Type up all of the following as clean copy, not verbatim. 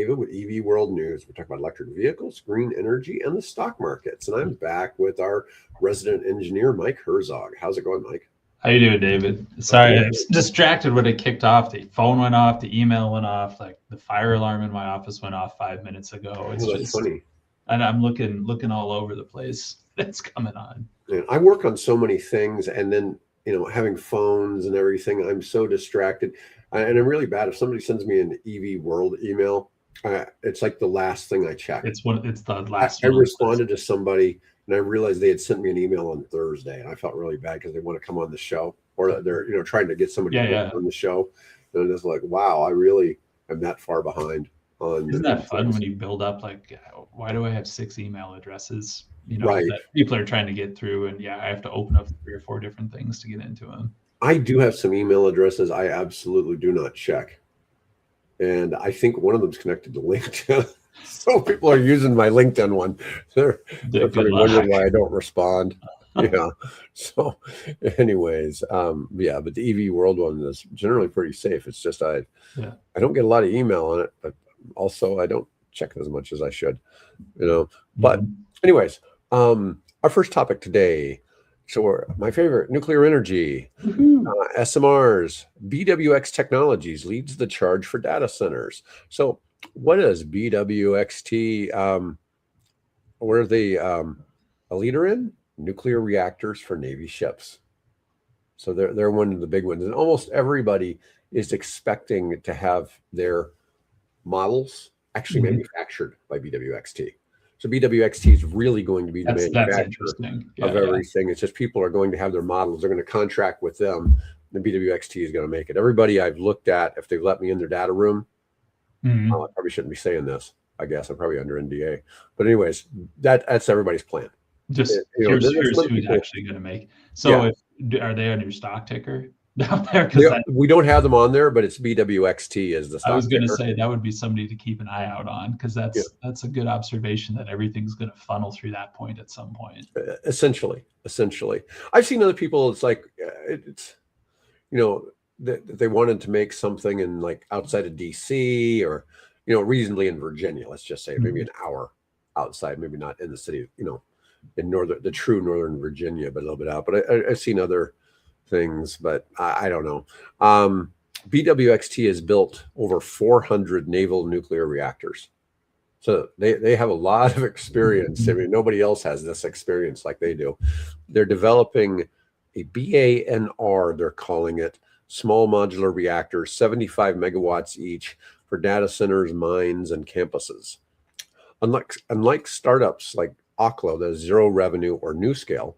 David with EV World News. We're talking about electric vehicles, green energy, and the stock markets. And I'm back with our resident engineer, Mike Herzog. How's it going, Mike? How you doing, David? Sorry, I was distracted when it kicked off. The phone went off, the email went off, like the fire alarm in my office went off 5 minutes ago. It's that's funny. And I'm looking all over the place. It's coming on. And I work on so many things, and then having phones and everything, I'm so distracted. And I'm really bad. If somebody sends me an EV World email, it's like the last thing I check. It's the last. I responded to somebody, and I realized they had sent me an email on Thursday, and I felt really bad because they want to come on the show, or they're trying to get somebody on the show. And I'm just like, wow, I really am that far behind. Isn't that fun when you build up like, why do I have 6 email addresses? Right. That people are trying to get through, and I have to open up 3 or 4 different things to get into them. I do have some email addresses I absolutely do not check, and I think one of them's connected to LinkedIn. So people are using my LinkedIn one. They're probably wondering why I don't respond. Yeah. So, anyways, but the EV World one is generally pretty safe. It's just I don't get a lot of email on it, but also I don't check it as much as I should. But anyways, our first topic today. So my favorite, nuclear energy, SMRs, BWX Technologies leads the charge for data centers. So what is BWXT? What are they a leader in? Nuclear reactors for Navy ships. So they're one of the big ones. And almost everybody is expecting to have their models actually manufactured by BWXT. So BWXT is really going to be the manufacturer of everything. It's just people are going to have their models. They're going to contract with them. The BWXT is going to make it. Everybody I've looked at, if they've let me in their data room, I probably shouldn't be saying this. I guess I'm probably under NDA. But anyways, that's everybody's plan. Just here's who's actually going to make. So are they on your stock ticker down there? We don't have them on there, but it's BWXT as the stock I was going to ticker. say that would be somebody to keep an eye out on, because that's a good observation that everything's going to funnel through that point at some point. Essentially, I've seen other people. It's like they wanted to make something in like outside of DC or reasonably in Virginia. Let's just say maybe an hour outside, maybe not in the city. In the true northern Virginia, but a little bit out. But I've seen other things, but I don't know. BWXT has built over 400 naval nuclear reactors. So they have a lot of experience. I mean, nobody else has this experience like they do. They're developing a BANR, they're calling it, small modular reactors, 75 megawatts each for data centers, mines, and campuses. Unlike startups like Oklo, that has zero revenue, or NuScale,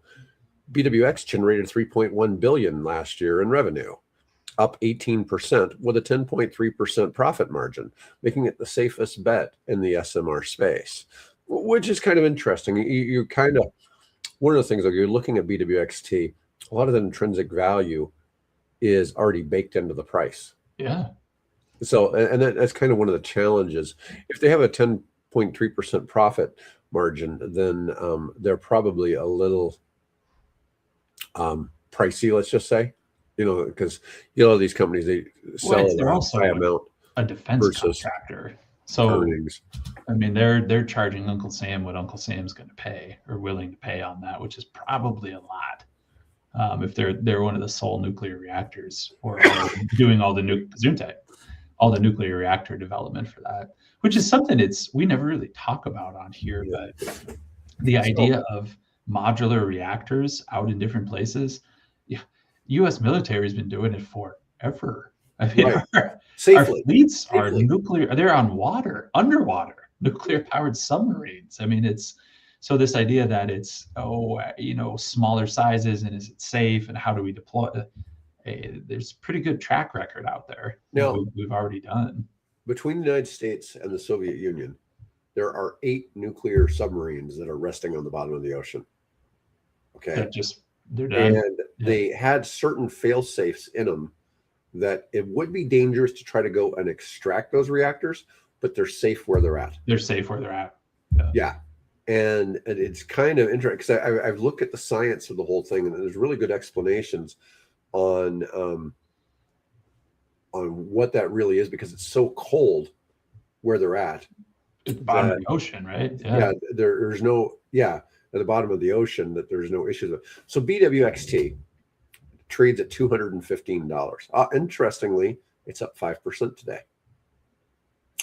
BWX generated $3.1 billion last year in revenue, up 18% with a 10.3% profit margin, making it the safest bet in the SMR space, which is kind of interesting. You kind of, one of the things, you're looking at BWXT, a lot of the intrinsic value is already baked into the price. Yeah. So, and that's kind of one of the challenges. If they have a 10.3% profit margin, then they're probably a little pricey, let's just say, because these companies, they sell they're also high amount a defense contractor. So earnings. I mean, they're charging Uncle Sam what Uncle Sam's going to pay or willing to pay on that, which is probably a lot. If they're one of the sole nuclear reactors or doing all the nuclear reactor development for that, which is something we never really talk about on here, but the idea of modular reactors out in different places, U.S. military has been doing it forever. I mean, our fleets are nuclear. They're on underwater, nuclear-powered submarines. I mean, so this idea that it's smaller sizes and is it safe and how do we deploy? There's pretty good track record out there. Now, we've already done. Between the United States and the Soviet Union, there are 8 nuclear submarines that are resting on the bottom of the ocean. Okay. They're done. And they had certain fail safes in them that it would be dangerous to try to go and extract those reactors, but they're safe where they're at. Yeah. And it's kind of interesting because I've looked at the science of the whole thing, and there's really good explanations on what that really is, because it's so cold where they're at. At the bottom of the ocean, right? Yeah, there's no, at the bottom of the ocean, that there's no issues with. So BWXT trades at $215. Interestingly, it's up 5% today,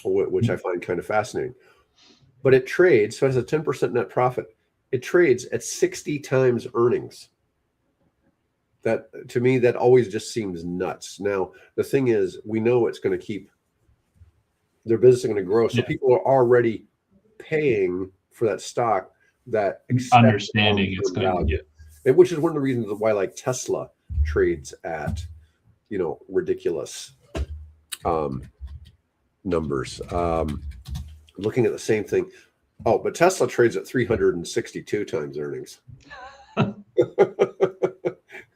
which I find kind of fascinating. But it trades, so it has a 10% net profit. It trades at 60 times earnings. That, to me, that always just seems nuts. Now, the thing is, we know it's going to keep, their business is going to grow. So people are already paying for that stock, that understanding it's going to get. Which is one of the reasons why, like, Tesla trades at, ridiculous numbers. Looking at the same thing. Oh, but Tesla trades at 362 times earnings.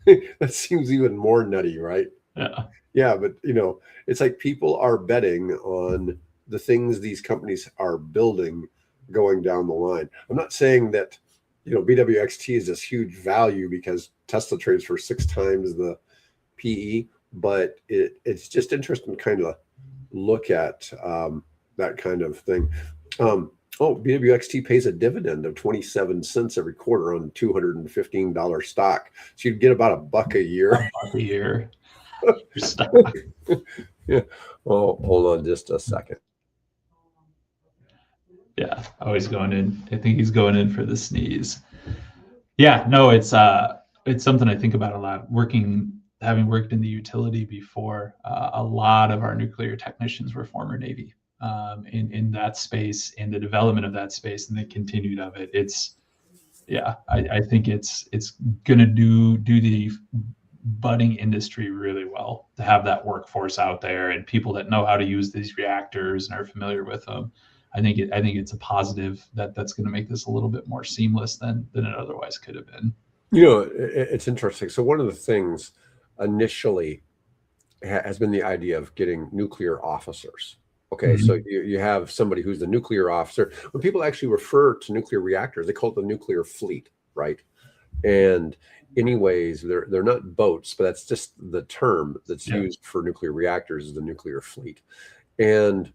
That seems even more nutty, right? Yeah, but it's like people are betting on the things these companies are building going down the line. I'm not saying that BWXT is this huge value because Tesla trades for 6 times the PE, but it's just interesting to kind of look at that kind of thing. BWXT pays a dividend of 27 cents every quarter on $215 stock. So you'd get about $1 a year. $1 a year. Yeah. Well, hold on just a second. Yeah, always going in. I think he's going in for the sneeze. Yeah, no, it's something I think about a lot. Having worked in the utility before, a lot of our nuclear technicians were former Navy. In that space, in the development of that space, and the continued of it. I think it's going to do the budding industry really well to have that workforce out there and people that know how to use these reactors and are familiar with them. I think it's a positive that's going to make this a little bit more seamless than it otherwise could have been. It's interesting. So one of the things initially has been the idea of getting nuclear officers. Okay, so you have somebody who's the nuclear officer. When people actually refer to nuclear reactors, they call it the nuclear fleet, right? And anyways, they're not boats, but that's just the term that's used for nuclear reactors, is the nuclear fleet. But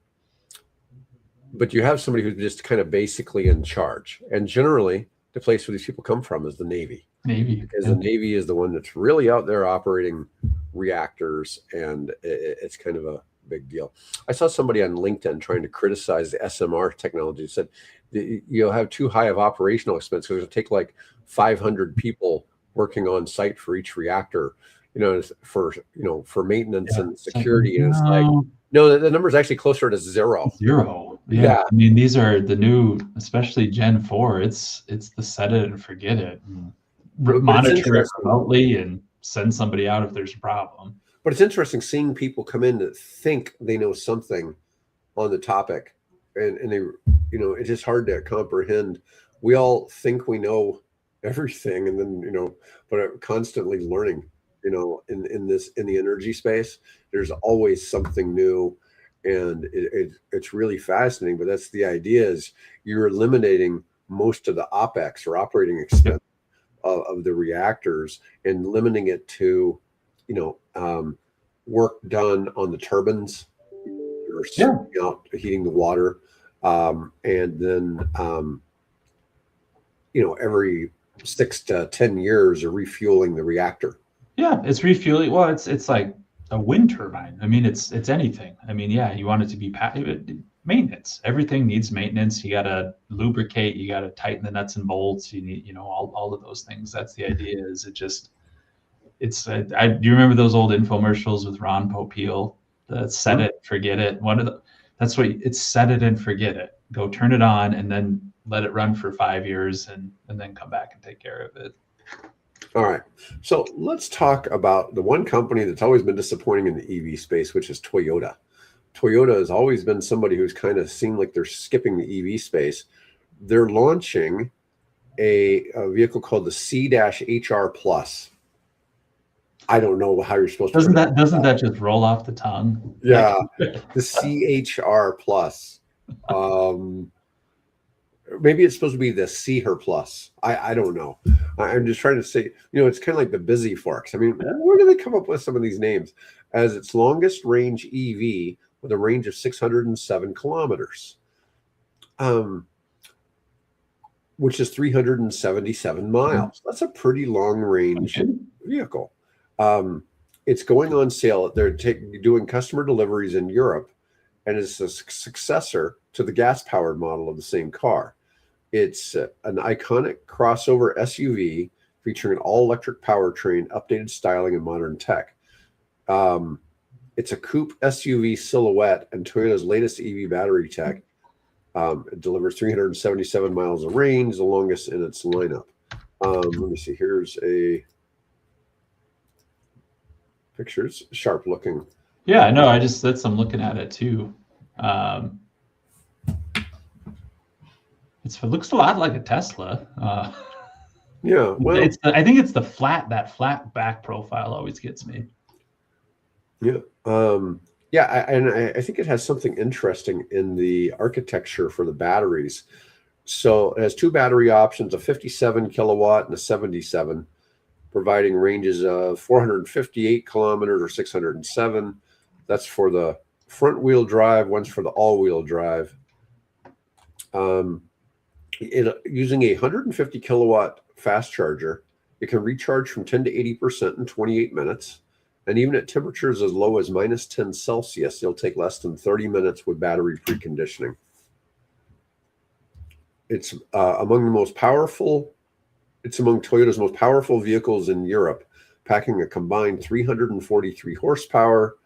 you have somebody who's just kind of basically in charge. And generally, the place where these people come from is the Navy. Because the Navy is the one that's really out there operating reactors, and it's kind of a big deal. I saw somebody on LinkedIn trying to criticize the SMR technology. Said you'll have too high of operational expense because it'll take like 500 people working on site for each reactor, for maintenance and security. And it's like, no, the number is actually closer to zero. Yeah. I mean, these are the new, especially Gen 4. It's the set it and forget it. Monitor it remotely and send somebody out if there's a problem. But it's interesting seeing people come in that think they know something on the topic, and they, it's just hard to comprehend. We all think we know everything, and then but are constantly learning. In the energy space, there's always something new, and it's really fascinating. But that's the idea: is you're eliminating most of the OpEx or operating expense of the reactors and limiting it to work done on the turbines or heating the water, and then every 6 to 10 years of refueling the reactor. Yeah, it's refueling. Well, it's like a wind turbine. I mean, it's anything. I mean, you want it to be maintenance. Everything needs maintenance. You got to lubricate. You got to tighten the nuts and bolts. You need, all of those things. That's the idea. Do you remember those old infomercials with Ron Popeil? The set it, forget it. It's set it and forget it. Go turn it on and then let it run for 5 years and then come back and take care of it. All right. So let's talk about the one company that's always been disappointing in the EV space, which is Toyota. Toyota has always been somebody who's kind of seemed like they're skipping the EV space. They're launching a vehicle called the C-HR Plus. I don't know how you're supposed to. Doesn't that just roll off the tongue? Yeah, the CHR Plus. Maybe it's supposed to be the CHR Plus. I don't know. I'm just trying to say, it's kind of like the Busy Forks. I mean, where do they come up with some of these names? As its longest range EV with a range of 607 kilometers, which is 377 miles. That's a pretty long range vehicle. It's going on sale. They're doing customer deliveries in Europe, and it's a successor to the gas-powered model of the same car. It's an iconic crossover SUV featuring an all-electric powertrain, updated styling, and modern tech. It's a coupe SUV silhouette and Toyota's latest EV battery tech. It delivers 377 miles of range, the longest in its lineup. Let me see. Here's a pictures. Sharp looking. Yeah, no, I'm looking at it too. It looks a lot like a Tesla. Yeah, well, I think it's that flat back profile always gets me. Yeah, I think it has something interesting in the architecture for the batteries. So it has two battery options, a 57 kilowatt and a 77, providing ranges of 458 kilometers or 607. That's for the front wheel drive. One's for the all wheel drive. Using a 150 kilowatt fast charger, it can recharge from 10 to 80% in 28 minutes. And even at temperatures as low as minus 10 Celsius, it'll take less than 30 minutes with battery preconditioning. It's among Toyota's most powerful vehicles in Europe, packing a combined 343 horsepower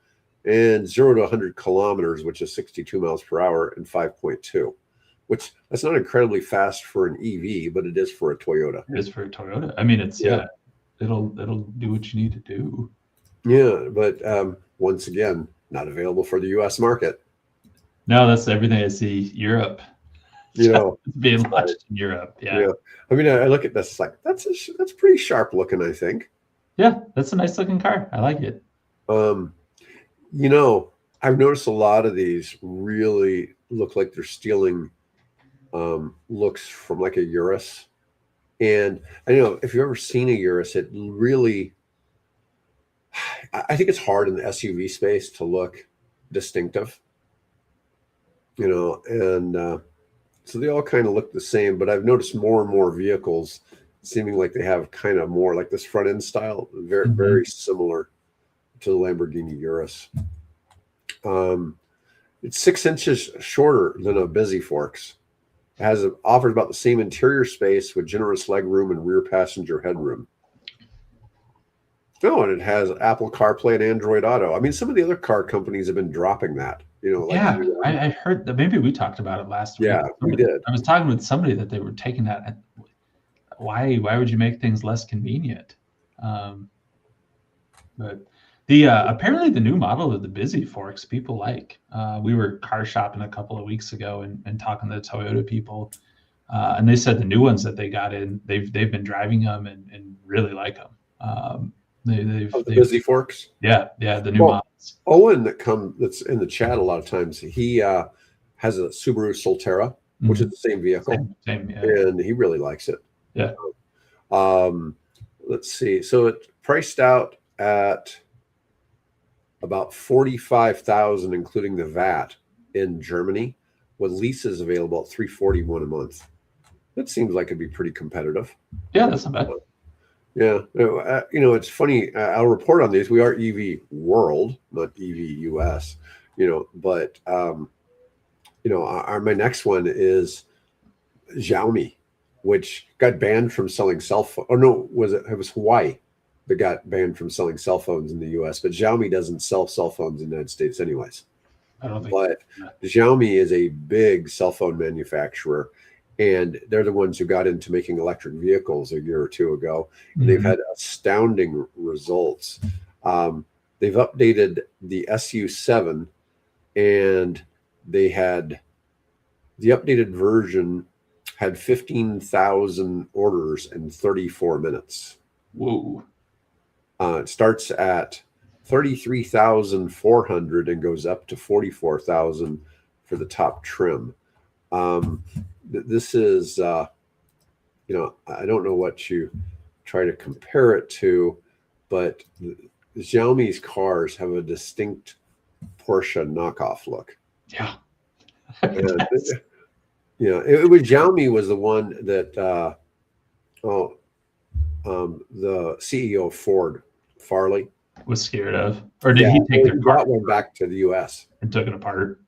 and 0 to 100 kilometers, which is 62 miles per hour, in 5.2. Which that's not incredibly fast for an EV, but it is for a Toyota. It is for a Toyota. I mean, it'll do what you need to do. Yeah, but once again, not available for the U.S. market. No, that's everything I see. Europe, it's being launched in Europe. Yeah. I mean, I look at this like that's pretty sharp looking, I think. Yeah, that's a nice looking car. I like it. I've noticed a lot of these really look like they're stealing looks from like a Urus. And I know if you've ever seen a Urus, it really, I think it's hard in the SUV space to look distinctive, and so they all kind of look the same, but I've noticed more and more vehicles seeming like they have kind of more like this front end style, very, very similar to the Lamborghini Urus. It's 6 inches shorter than a Busy Forks. It offers about the same interior space with generous legroom and rear passenger headroom. Oh, and it has Apple CarPlay and Android Auto. I mean, some of the other car companies have been dropping that. I heard that. Maybe we talked about it last week. Yeah, we did. I was talking with somebody that they were taking that. Why would you make things less convenient? But apparently the new model of the Busy Forks people like. We were car shopping a couple of weeks ago and talking to the Toyota people, and they said the new ones that they got in, they've been driving them and really like them. The Busy Forks. Yeah, the new models. Owen that's in the chat a lot of times. He has a Subaru Solterra, which is the same vehicle, and he really likes it. Yeah. Let's see. So it priced out at about 45,000, including the VAT, in Germany, with leases available at 341 a month. That seems like it'd be pretty competitive. Yeah, that's not bad. Yeah, it's funny. I'll report on these. We are EV World, not EV US. But my next one is Xiaomi, which got banned from selling cell phone. Or no, it was Hawaii that got banned from selling cell phones in the US. But Xiaomi doesn't sell cell phones in the United States, anyways. I don't think. But Xiaomi is a big cell phone manufacturer. And they're the ones who got into making electric vehicles a year or two ago. And they've had astounding results. They've updated the SU7, and they had the updated version had 15,000 orders in 34 minutes. Whoa. It starts at 33,400 and goes up to 44,000 for the top trim. This is, I don't know what you try to compare it to, but Xiaomi's cars have a distinct Porsche knockoff look. Yeah. And, it was Xiaomi was the one that the CEO of Ford, Farley, was scared of, or did he take their car brought one back to the U.S. and took it apart?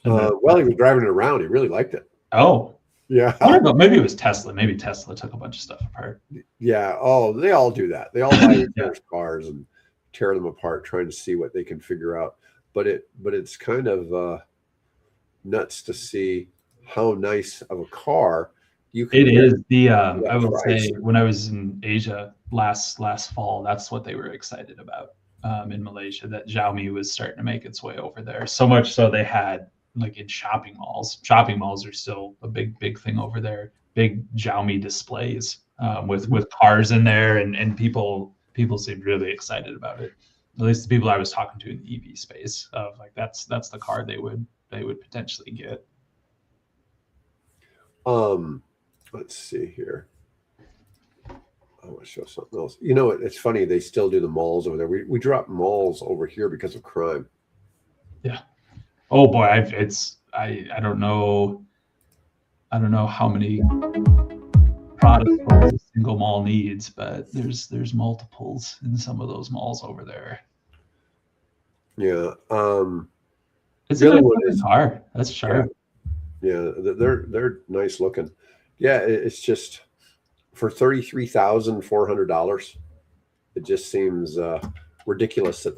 Well, he was driving it around. He really liked it. Oh, yeah. I don't know. Maybe it was Tesla. Maybe Tesla took a bunch of stuff apart. Yeah. Oh, they all do that. They all buy those cars and tear them apart, trying to see what they can figure out. But it's kind of nuts to see how nice of a car you can. It is the I would say when I was in Asia last fall, that's what they were excited about in Malaysia, that Xiaomi was starting to make its way over there. So much so they had, like, in shopping malls. Shopping malls are still a big thing over there. Big Xiaomi displays with cars in there, and people seemed really excited about it. At least the people I was talking to in the EV space, of like that's the car they would potentially get. Let's see here. I want to show something else. It's funny. They still do the malls over there. We dropped malls over here because of crime. Yeah. Oh boy, I don't know how many products a single mall needs, but there's multiples in some of those malls over there. Yeah. It's a nice car. That's sharp. Yeah, they're nice looking. Yeah, it's just for $33,400. It just seems ridiculous that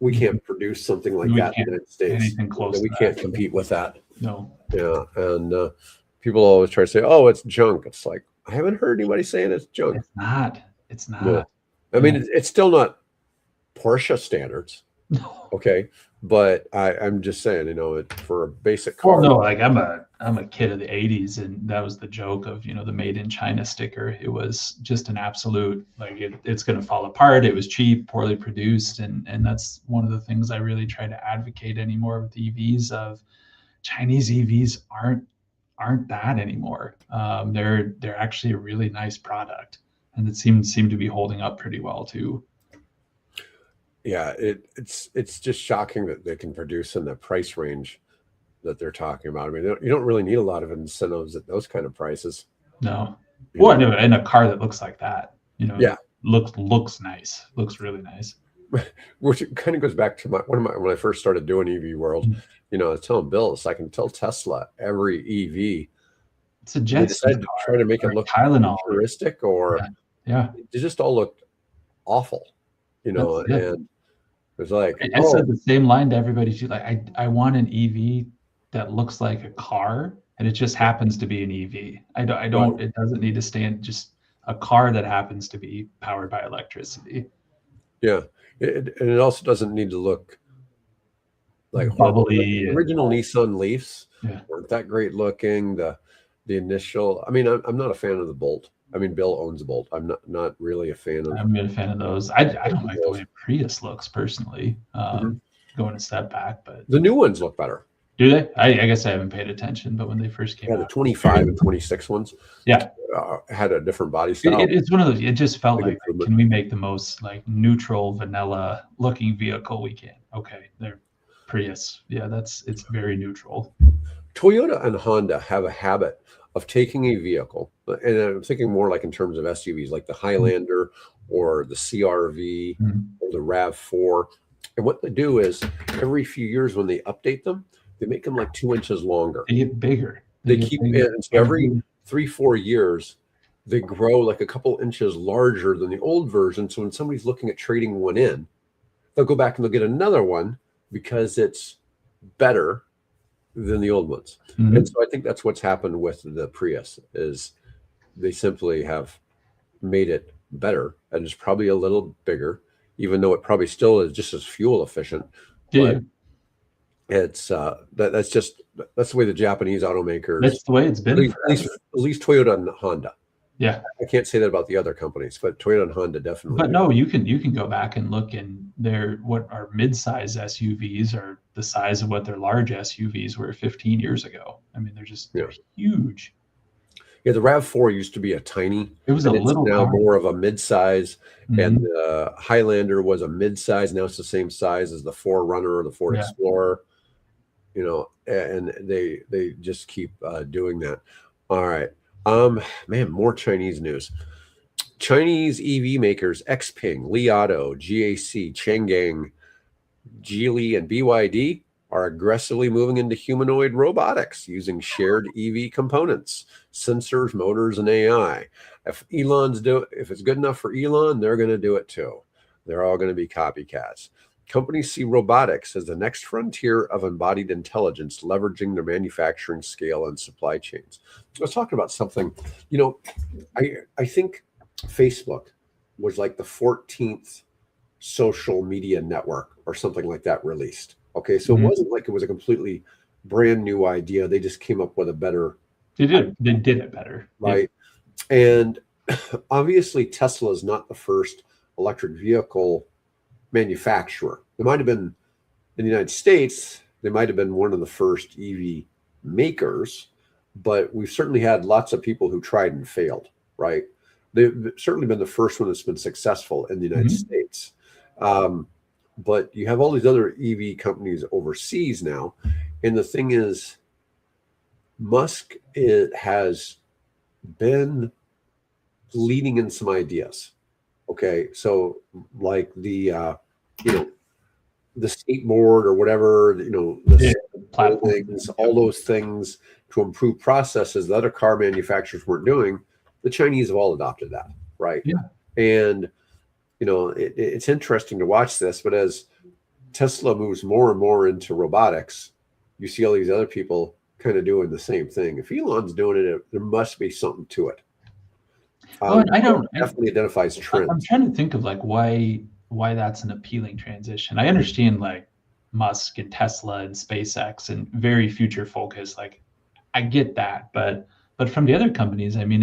we can't produce something like that in the United States. Anything close? We can't compete with that. No. Yeah, and people always try to say, "Oh, it's junk." It's like, I haven't heard anybody saying it's junk. It's not. No. I mean, it's still not Porsche standards. No. Okay, but I'm just saying, for a basic car. Well, no, like I'm a kid of the '80s, and that was the joke of the made in China sticker. It was just an absolute, like, it's going to fall apart. It was cheap, poorly produced, and that's one of the things I really try to advocate anymore with EVs. Of Chinese EVs aren't that anymore. They're actually a really nice product, and it seem to be holding up pretty well too. Yeah, it's just shocking that they can produce in the price range that they're talking about. I mean, you don't really need a lot of incentives at those kind of prices. No. Well, in a car that looks like that, yeah, looks nice, looks really nice. Which kind of goes back to when I first started doing EV World. I was telling Bill, I can tell Tesla every EV. It's a jet ski car, trying to make it look futuristic, or they just all look awful. And it's like, I said the same line to everybody too. Like, I want an EV that looks like a car, and it just happens to be an EV. I don't. It doesn't need to stand, just a car that happens to be powered by electricity. Yeah, and it also doesn't need to look like bubbly. The original Nissan Leafs weren't that great looking. The initial. I mean, I'm not a fan of the Bolt. I mean, Bill owns a Bolt. I'm not really a fan of. I'm not a fan of those. I don't like the way Prius looks personally. Going a step back, but the new ones look better. Do they? I guess I haven't paid attention, but when they first came out, the 25 and 26 ones, had a different body style. It's one of those. It just felt like, can we make the most like neutral, vanilla looking vehicle we can? Okay, they're Prius. Yeah, it's very neutral. Toyota and Honda have a habit of taking a vehicle, and I'm thinking more like in terms of SUVs, like the Highlander or the CRV or the RAV4. And what they do is every few years when they update them, they make them like 2 inches longer. They get bigger. They keep it. So every 3-4 years, they grow like a couple inches larger than the old version. So when somebody's looking at trading one in, they'll go back and they'll get another one because it's better than the old ones. And so I think that's what's happened with the Prius, is they simply have made it better, and it's probably a little bigger, even though it probably still is just as fuel efficient. But it's that's the way the Japanese automakers. That's the way it's been. At least Toyota and Honda. Yeah, I can't say that about the other companies, but Toyota and Honda definitely. But no, you can go back and look, and what our mid-size SUVs are the size of what their large SUVs were 15 years ago. I mean, they're huge. Yeah, the RAV4 used to be a tiny. It was a and it's little now car. more of a mid-size, and Mhm. the Highlander was a mid-size. Now it's the same size as the 4Runner or the Ford Yeah. Explorer. You know, and they just keep doing that. All right, man, more Chinese news. Chinese EV makers XPENG, Li Auto, GAC, Changan, Geely, and BYD are aggressively moving into humanoid robotics using shared EV components, sensors, motors, and AI. If it's good enough for Elon, they're going to do it too. They're all going to be copycats. Companies see robotics as the next frontier of embodied intelligence, leveraging their manufacturing scale and supply chains. I was talking about something, you know, I think Facebook was like the 14th social media network or something like that released. Okay, so it wasn't like it was a completely brand new idea. They just came up with a better They did it better. right. And obviously Tesla is not the first electric vehicle manufacturer. They might have been in the United States, they might have been one of the first EV makers, but we've certainly had lots of people who tried and failed, right? They've certainly been the first one that's been successful in the United States. But you have all these other EV companies overseas now. And the thing is, Musk has been leading in some ideas. Okay. So like the skateboard or whatever, the things, all those things to improve processes that other car manufacturers weren't doing, the Chinese have all adopted that. Right. Yeah. And it's interesting to watch this, but as Tesla moves more and more into robotics, you see all these other people kind of doing the same thing. If Elon's doing it, there must be something to it. Definitely identifies trends. I'm trying to think of like why that's an appealing transition. I understand like Musk and Tesla and SpaceX and very future focused. Like I get that, but from the other companies, I mean,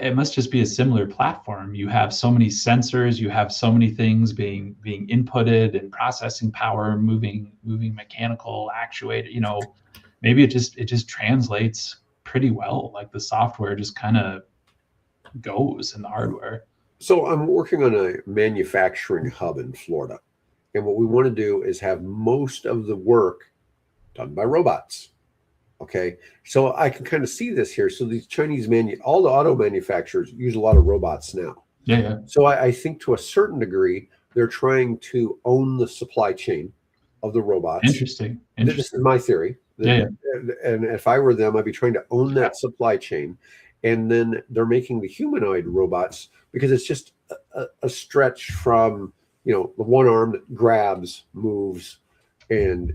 it must just be a similar platform. You have so many sensors, you have so many things being inputted and processing power, moving mechanical actuator. Maybe it just translates pretty well. Like the software just kind of goes in the hardware. So I'm working on a manufacturing hub in Florida. And what we want to do is have most of the work done by robots. Okay. So I can kind of see this here. So these Chinese all the auto manufacturers use a lot of robots now. Yeah. So I think to a certain degree, they're trying to own the supply chain of the robots. Interesting. This is my theory. Yeah. And if I were them, I'd be trying to own that supply chain. And then they're making the humanoid robots because it's just a stretch from, the one arm that grabs, moves, and,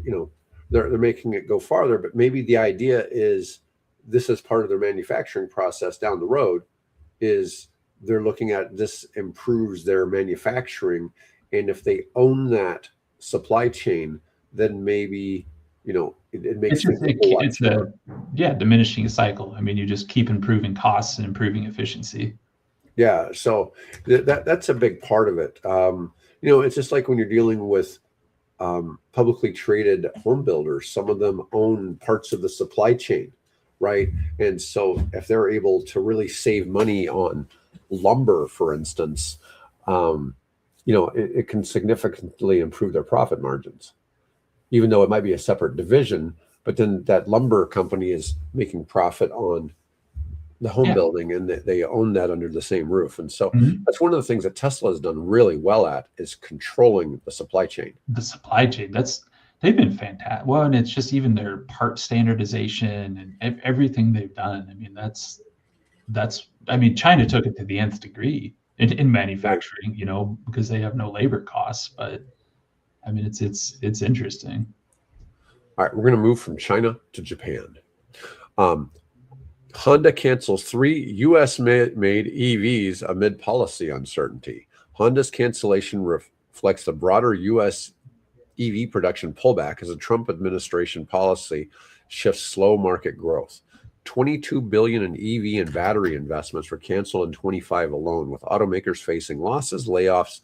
they're making it go farther. But maybe the idea is this is part of their manufacturing process down the road is they're looking at this improves their manufacturing. And if they own that supply chain, then maybe, it makes it's a diminishing cycle. I mean, you just keep improving costs and improving efficiency. Yeah, so that's a big part of it. It's just like when you're dealing with publicly traded home builders. Some of them own parts of the supply chain, right? And so if they're able to really save money on lumber, for instance, it can significantly improve their profit margins, even though it might be a separate division. But then that lumber company is making profit on the home building, and they own that under the same roof. And so that's one of the things that Tesla has done really well at is controlling the supply chain. The supply chain, they've been fantastic. Well, and it's just even their part standardization and everything they've done. I mean, China took it to the nth degree in manufacturing, because they have no labor costs. But I mean, it's interesting. All right, we're going to move from China to Japan. Honda cancels 3 U.S.-made EVs amid policy uncertainty. Honda's cancellation reflects the broader U.S. EV production pullback as the Trump administration policy shifts slow market growth. $22 billion in EV and battery investments were canceled in 25 alone, with automakers facing losses, layoffs,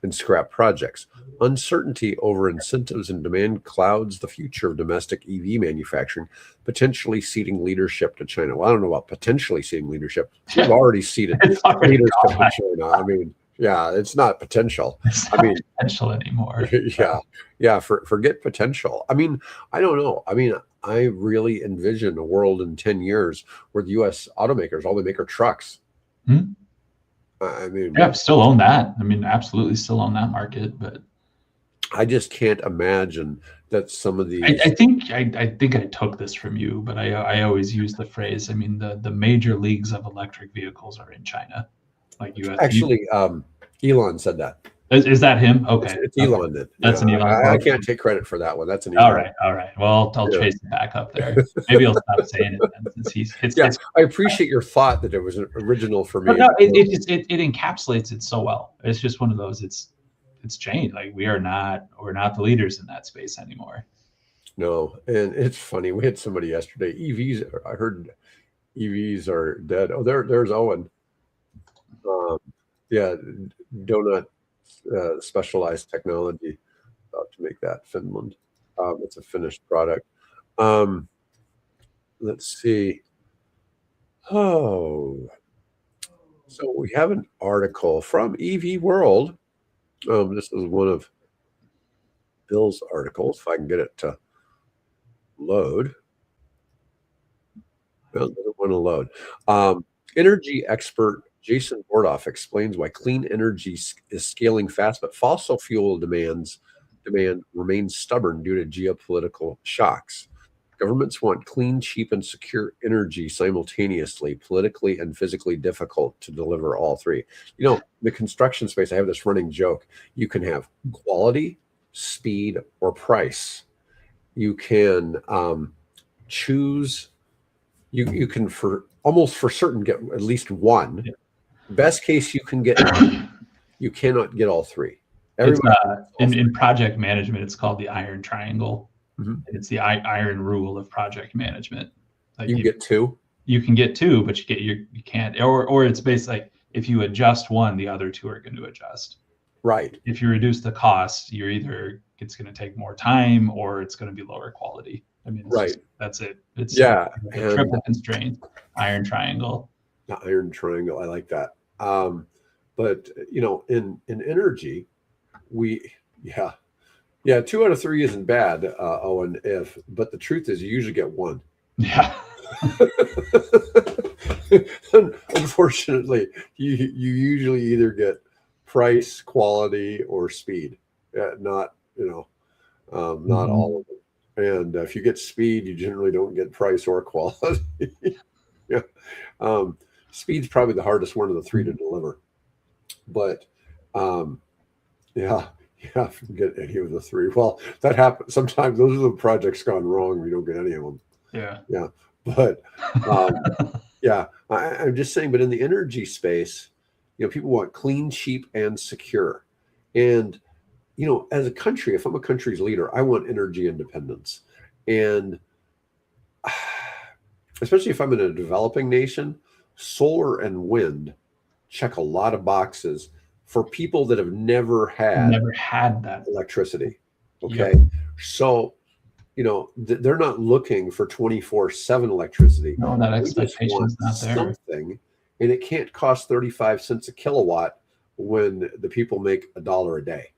and scrap projects. Uncertainty over incentives and demand clouds the future of domestic EV manufacturing, potentially ceding leadership to China. Well, I don't know about potentially ceding leadership. We've already ceded leadership to China. I mean, yeah, it's not potential. It's not potential anymore. Yeah. Forget potential. I mean, I don't know. I mean, I really envision a world in 10 years where the U.S. automakers, all they make are trucks. I mean, yeah, still own that. I mean, absolutely still own that market, but I just can't imagine that some of these. I think I took this from you, but I always use the phrase. I mean, the major leagues of electric vehicles are in China, like US. Actually, Elon said that. Is that him? Okay, it's Elon. Then that's an Elon. I can't take credit for that one. That's an Elon. All right. Well, I'll chase it back up there. Maybe I'll stop saying it then, since I appreciate your thought that it was an original for me. But no, it encapsulates it so well. It's just one of those. It's changed. Like we're not the leaders in that space anymore. No, and it's funny. We had somebody yesterday. EVs. I heard EVs are dead. Oh, there's Owen. Yeah, donut. Specialized technology about to make that Finland. It's a finished product. Let's see. Oh, so we have an article from EV World. This is one of Bill's articles. If I can get it to load. No, it doesn't want to load. Energy expert Jason Bordoff explains why clean energy is scaling fast, but fossil fuel demand remains stubborn due to geopolitical shocks. Governments want clean, cheap, and secure energy simultaneously, politically and physically difficult to deliver all three. You know, the construction space, I have this running joke. You can have quality, speed, or price. You can choose, you can almost for certain get at least one. Yeah. Best case, you can get you cannot get all three. In project management, it's called the iron triangle. It's the iron rule of project management. Like you can get two. You can get two, but you can't. Or it's basically like if you adjust one, the other two are going to adjust. Right. If you reduce the cost, you're either it's going to take more time or it's going to be lower quality. I mean, that's it. It's a triple constraint, iron triangle. The iron triangle. I like that. But you know, in energy, we 2 out of 3 isn't bad, Owen. But the truth is, you usually get one. Yeah. Unfortunately, you usually either get price, quality, or speed. Not not all of them. And if you get speed, you generally don't get price or quality. Speed's probably the hardest one of the 3 to deliver. But forget any of the 3. Well, that happens sometimes. Those are the projects gone wrong. We don't get any of them. Yeah. But I'm just saying. But in the energy space, you know, people want clean, cheap, and secure. And you know, as a country, if I'm a country's leader, I want energy independence. And especially if I'm in a developing nation, solar and wind check a lot of boxes for people that have never had that electricity. Okay. Yep. So, you know, they're not looking for 24/7 electricity. No, that expectation's not there. Something, and it can't cost 35 cents a kilowatt when the people make $1 a day.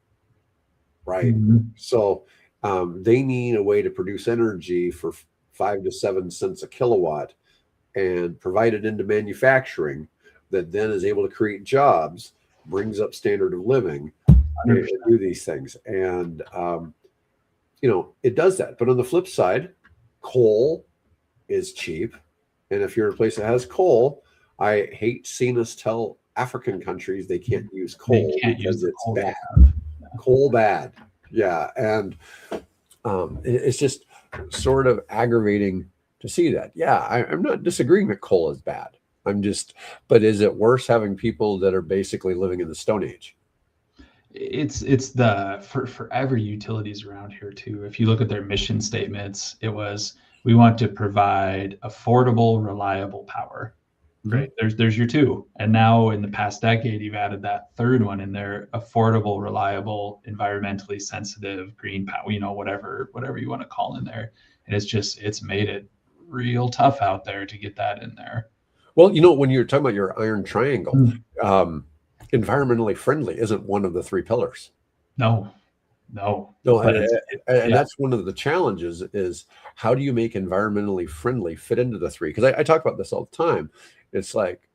Right. So they need a way to produce energy for 5 to 7 cents a kilowatt and provide it into manufacturing that then is able to create jobs, brings up standard of living, and do these things. And, you know, it does that. But on the flip side, coal is cheap. And if you're in a place that has coal, I hate seeing us tell African countries they can't use coal because it's bad. Coal bad. Yeah. And it's just sort of aggravating to see that. Yeah, I'm not disagreeing that coal is bad. But is it worse having people that are basically living in the Stone Age? It's for every utilities around here too. If you look at their mission statements, it was, we want to provide affordable, reliable power. right? There's your two. And now in the past decade, you've added that third one in there: affordable, reliable, environmentally sensitive, green power, whatever you want to call in there. And it's made it real tough out there to get that in there. Well, when you're talking about your iron triangle, environmentally friendly isn't one of the three pillars. No. And that's one of the challenges is how do you make environmentally friendly fit into the three? Because I talk about this all the time. It's like,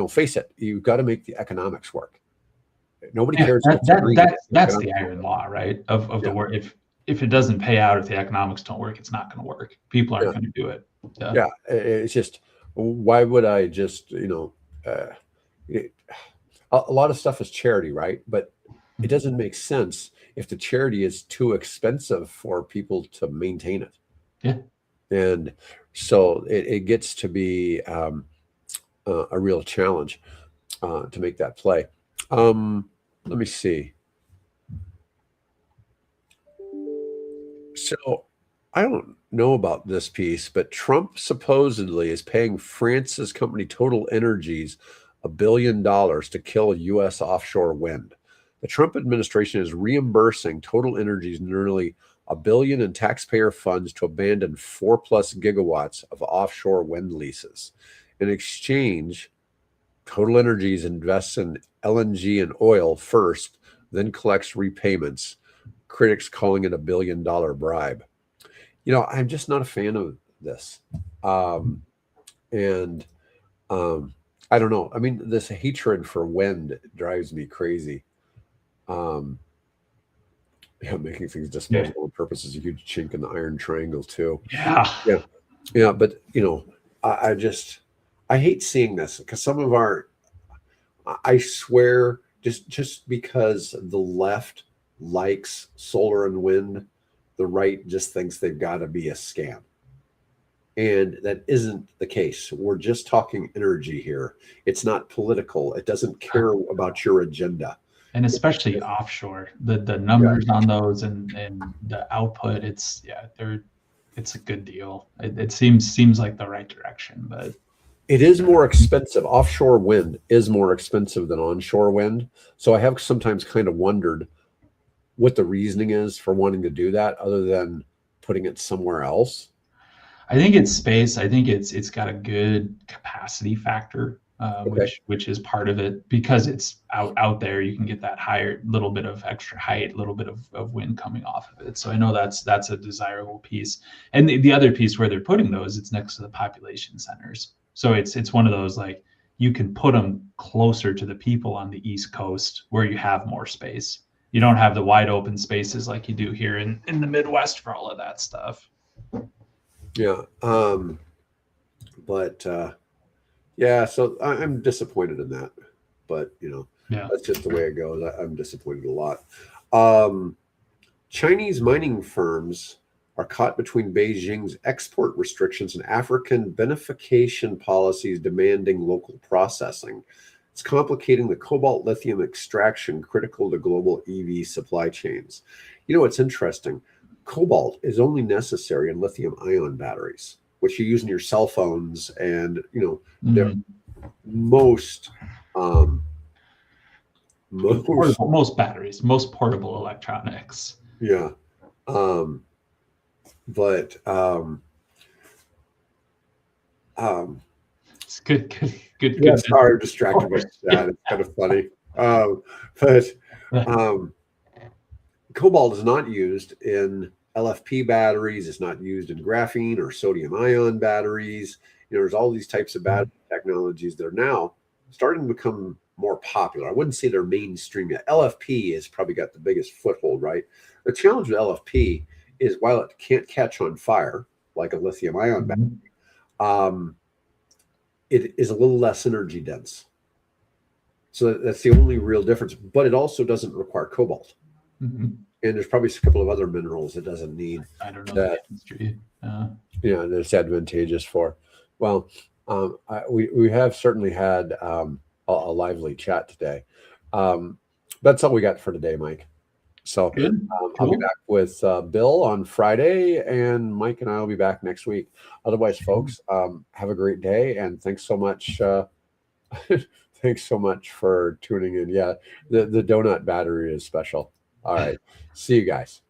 face it, you've got to make the economics work. Nobody cares. That's the iron law, right? Of the work. If it doesn't pay out, if the economics don't work, it's not going to work. People aren't going to do it. Yeah. It's just, why would I just, a lot of stuff is charity, right? But it doesn't make sense if the charity is too expensive for people to maintain it. Yeah. And so it gets to be a real challenge to make that play. Let me see. So I don't know about this piece, but Trump supposedly is paying France's company Total Energies $1 billion to kill U.S. offshore wind. The Trump administration is reimbursing Total Energies nearly $1 billion in taxpayer funds to abandon 4+ gigawatts of offshore wind leases. In exchange, Total Energies invests in LNG and oil first, then collects repayments. Critics calling it $1 billion bribe. I'm just not a fan of this. And I don't know. I mean, this hatred for wind drives me crazy. Making things disposable on purpose is a huge chink in the iron triangle too. Yeah. But I hate seeing this because some of I swear, just because the left likes solar and wind, the right just thinks they've got to be a scam. And that isn't the case. We're just talking energy here. It's not political. It doesn't care about your agenda. And especially offshore, the numbers on those and the output, it's a good deal. It seems like the right direction, but it is more expensive. Offshore wind is more expensive than onshore wind. So I have sometimes kind of wondered what the reasoning is for wanting to do that, other than putting it somewhere else. I think it's space. I think it's got a good capacity factor, which is part of it, because it's out there. You can get that higher, little bit of extra height, little bit of wind coming off of it. So I know that's a desirable piece. And the other piece where they're putting those, it's next to the population centers. So it's one of those, like, you can put them closer to the people on the East Coast where you have more space. You don't have the wide open spaces like you do here in the Midwest for all of that stuff. Yeah. So I'm disappointed in that, but that's just the way it goes. I'm disappointed a lot. Chinese mining firms are caught between Beijing's export restrictions and African beneficiation policies demanding local processing. It's complicating the cobalt lithium extraction critical to global EV supply chains. It's interesting. Cobalt is only necessary in lithium ion batteries, which you use in your cell phones and, most batteries, most portable electronics. Yeah. It's good. Yeah, sorry, I'm distracted by that. It's kind of funny. Cobalt is not used in LFP batteries. It's not used in graphene or sodium ion batteries. There's all these types of battery technologies that are now starting to become more popular. I wouldn't say they're mainstream yet. LFP has probably got the biggest foothold, right? The challenge with LFP is, while it can't catch on fire like a lithium ion battery, it is a little less energy dense. So that's the only real difference. But it also doesn't require cobalt. And there's probably a couple of other minerals it doesn't need. I don't know that industry. That's advantageous for. Well, we have certainly had a lively chat today. That's all we got for today, Mike. So Good. I'll be Cool. back with Bill on Friday, and Mike and I will be back next week. Otherwise, folks, have a great day, and thanks so much. Thanks so much for tuning in. Yeah, the donut battery is special. All right. See you guys.